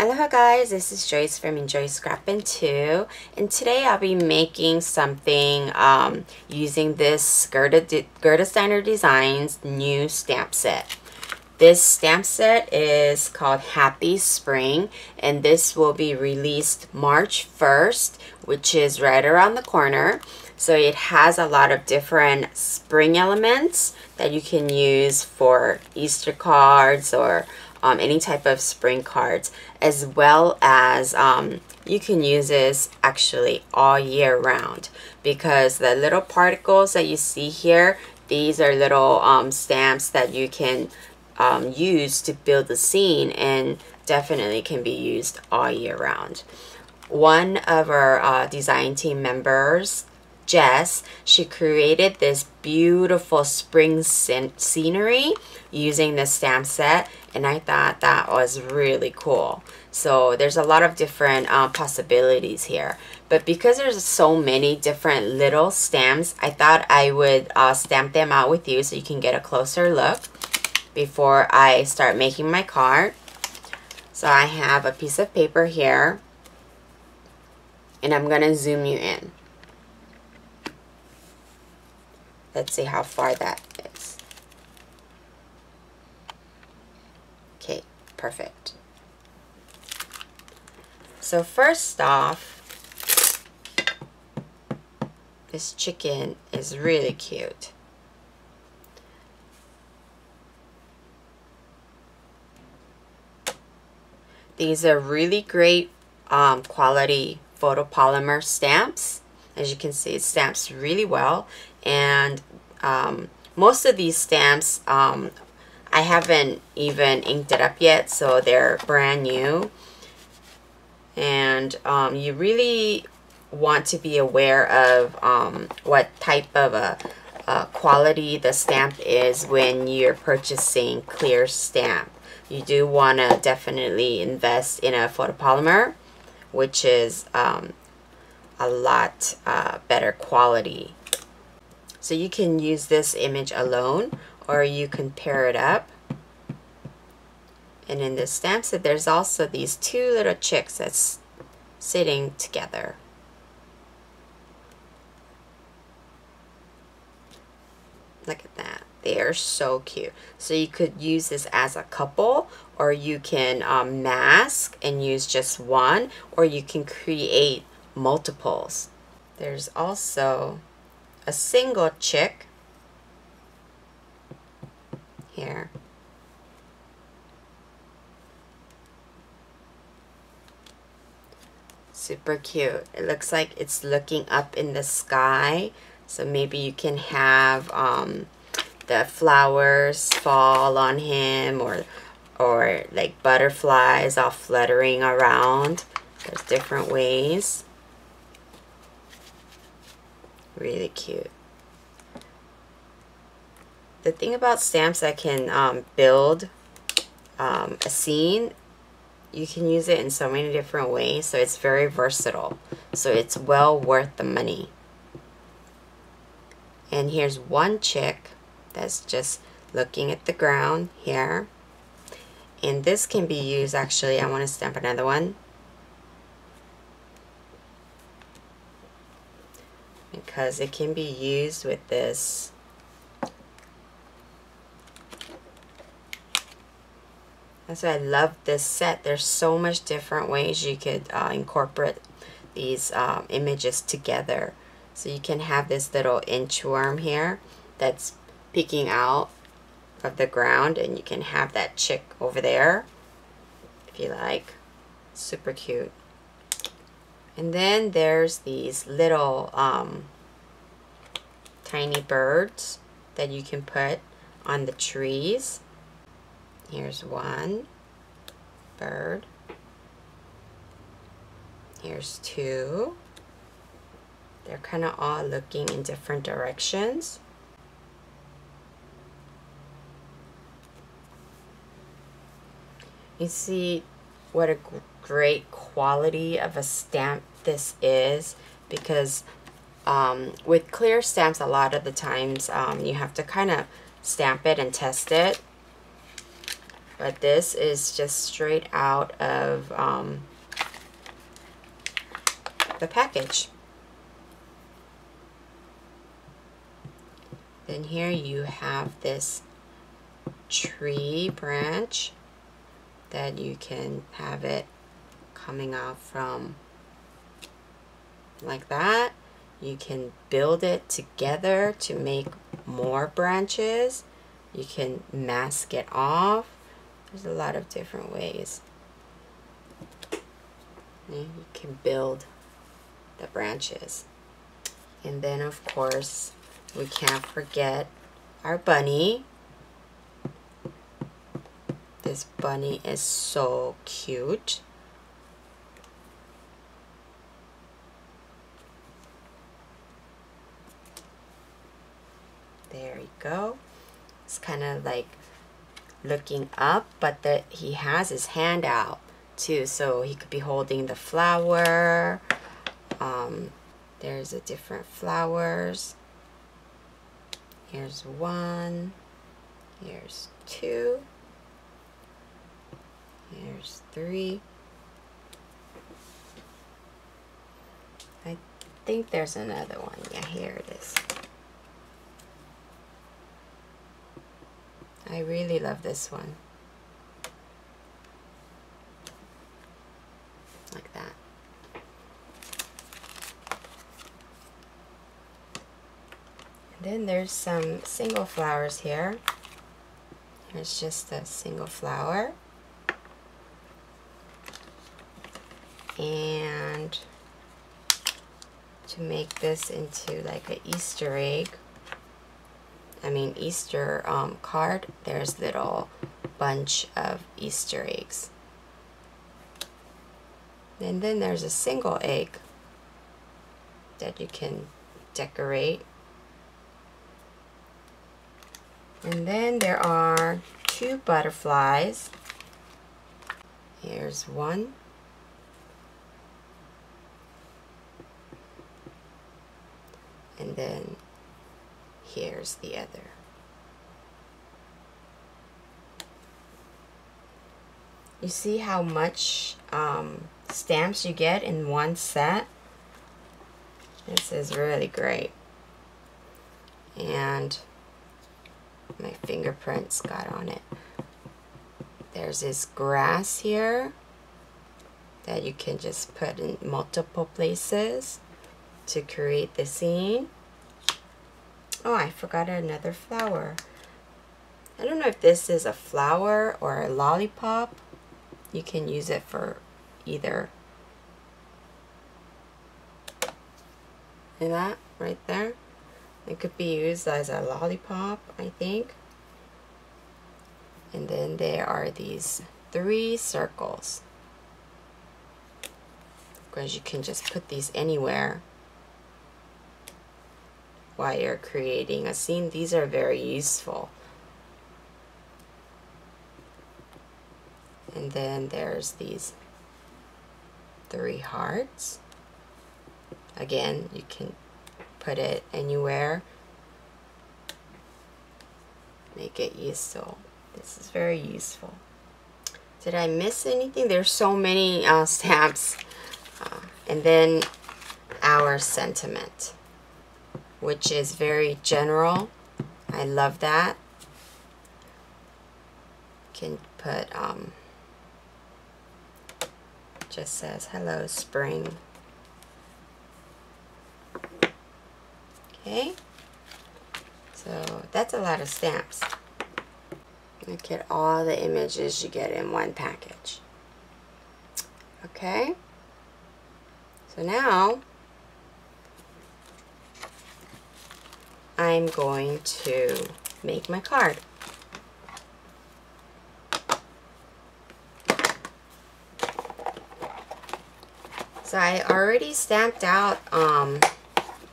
Aloha guys, this is Joyce from Enjoy Scrappin' 2, and today I'll be making something using this Gerda Steiner Designs new stamp set. This stamp set is called Happy Spring, and this will be released March 1st, which is right around the corner. So it has a lot of different spring elements that you can use for Easter cards or any type of spring cards, as well as you can use this actually all year round, because the little particles that you see here, these are little stamps that you can use to build the scene, and definitely can be used all year round. One of our design team members, Jess, she created this beautiful spring scenery using the stamp set, and I thought that was really cool. So there's a lot of different possibilities here, but because there's so many different little stamps, I thought I would stamp them out with you so you can get a closer look before I start making my card. So I have a piece of paper here, and I'm gonna zoom you in. Let's see how far that is. Okay, perfect. So first off, this chicken is really cute. These are really great quality photopolymer stamps. As you can see, it stamps really well, and most of these stamps I haven't even inked it up yet, so they're brand new. And you really want to be aware of what type of a quality the stamp is when you're purchasing clear stamp. You do want to definitely invest in a photopolymer, which is a lot better quality. So you can use this image alone, or you can pair it up. And in this stamp set, there's also these two little chicks that's sitting together. Look at that. They are so cute. So you could use this as a couple, or you can mask and use just one, or you can create multiples. There's also a single chick here. Super cute. It looks like it's looking up in the sky, so maybe you can have the flowers fall on him, or like butterflies all fluttering around. There's different ways. Really cute. The thing about stamps that can build a scene, you can use it in so many different ways, so it's very versatile. So it's well worth the money. And here's one chick that's just looking at the ground here. And this can be used, actually, I want to stamp another one, because it can be used with this. That's why I love this set. There's so much different ways you could incorporate these images together. So you can have this little inchworm here that's peeking out of the ground, and you can have that chick over there if you like. Super cute. And then there's these little tiny birds that you can put on the trees. Here's one bird. Here's two. They're kind of all looking in different directions. You see what a great quality of a stamp this is, because with clear stamps, a lot of the times you have to kind of stamp it and test it. But this is just straight out of the package. Then here you have this tree branch that you can have it coming out from like that. You can build it together to make more branches. You can mask it off. There's a lot of different ways. And you can build the branches. And then of course we can't forget our bunny. This bunny is so cute. There you go. It's kind of like looking up, but he has his hand out too, so he could be holding the flower. There's a different flowers. Here's one. Here's two. Here's three. I think there's another one. Yeah, here it is. I really love this one. Like that. And then there's some single flowers here. Here's just a single flower. And to make this into like an Easter egg, Easter card, there's little bunch of Easter eggs. And then there's a single egg that you can decorate. And then there are two butterflies. Here's one. And then here's the other. You see how much stamps you get in one set? This is really great. And my fingerprints got on it. There's this grass here that you can just put in multiple places to create the scene. Oh, I forgot another flower. I don't know if this is a flower or a lollipop. You can use it for either. See that right there? It could be used as a lollipop, I think. And then there are these 3 circles. Because you can just put these anywhere while you're creating a scene. These are very useful. And then there's these 3 hearts. Again, you can put it anywhere. Make it useful. This is very useful. Did I miss anything? There's so many stamps. And then our sentiment, which is very general. I love that. Can put just says hello spring. Okay, so that's a lot of stamps. Look at all the images you get in one package. Okay, so now I'm going to make my card. So I already stamped out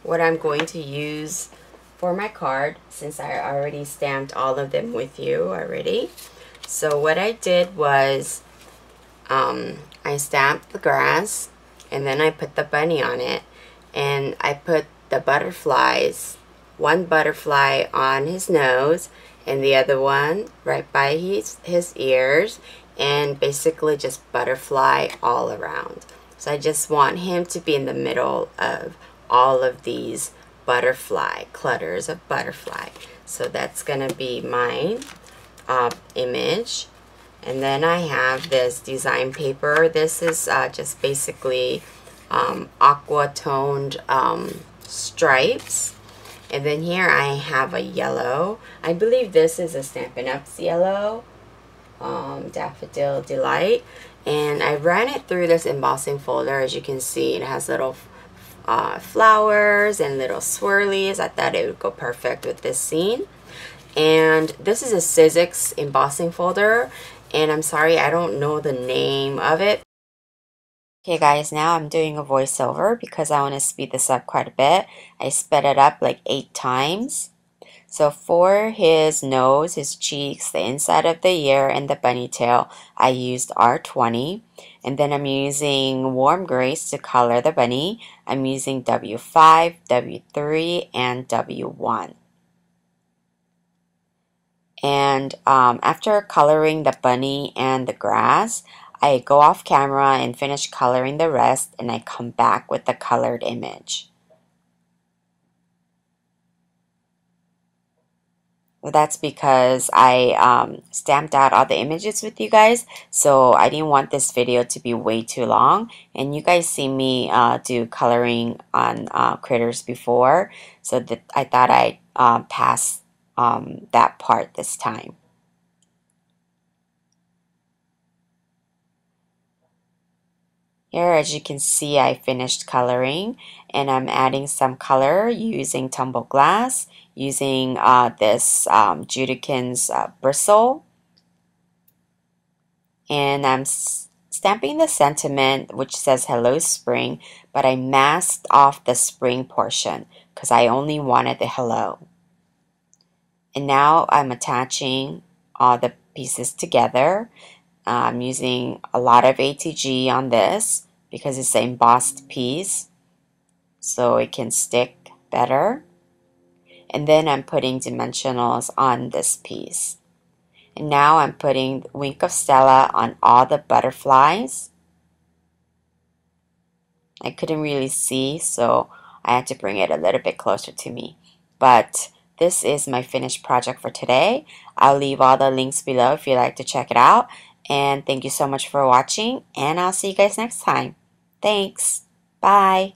what I'm going to use for my card, since I already stamped all of them with you already. So what I did was I stamped the grass, and then I put the bunny on it, and I put the butterflies, one butterfly on his nose, and the other one right by his ears, and basically just butterfly all around. So I just want him to be in the middle of all of these butterfly, clutters of butterfly. So that's gonna be my image. And then I have this design paper. This is just basically aqua toned stripes. And then here I have a yellow. I believe this is a Stampin' Up's yellow, Daffodil Delight. And I ran it through this embossing folder. As you can see, it has little flowers and little swirlies. I thought it would go perfect with this scene. And this is a Sizzix embossing folder. And I'm sorry, I don't know the name of it. Okay guys, now I'm doing a voiceover because I want to speed this up quite a bit. I sped it up like 8 times. So for his nose, his cheeks, the inside of the ear, and the bunny tail, I used R20. And then I'm using Warm Grace to color the bunny. I'm using W5, W3, and W1. And after coloring the bunny and the grass, I go off camera and finish coloring the rest, and I come back with the colored image. That's because I stamped out all the images with you guys, so I didn't want this video to be way too long. And you guys see me do coloring on critters before, so that I thought I'd pass that part this time. Here, as you can see, I finished coloring, and I'm adding some color using tumble glass, using this Judikin's bristle, and I'm stamping the sentiment which says hello spring, but I masked off the spring portion because I only wanted the hello. And now I'm attaching all the pieces together. I'm using a lot of ATG on this because it's an embossed piece, so it can stick better. And then I'm putting dimensionals on this piece. And now I'm putting Wink of Stella on all the butterflies. I couldn't really see, so I had to bring it a little bit closer to me. But this is my finished project for today. I'll leave all the links below if you'd like to check it out. And thank you so much for watching, and I'll see you guys next time. Thanks. Bye.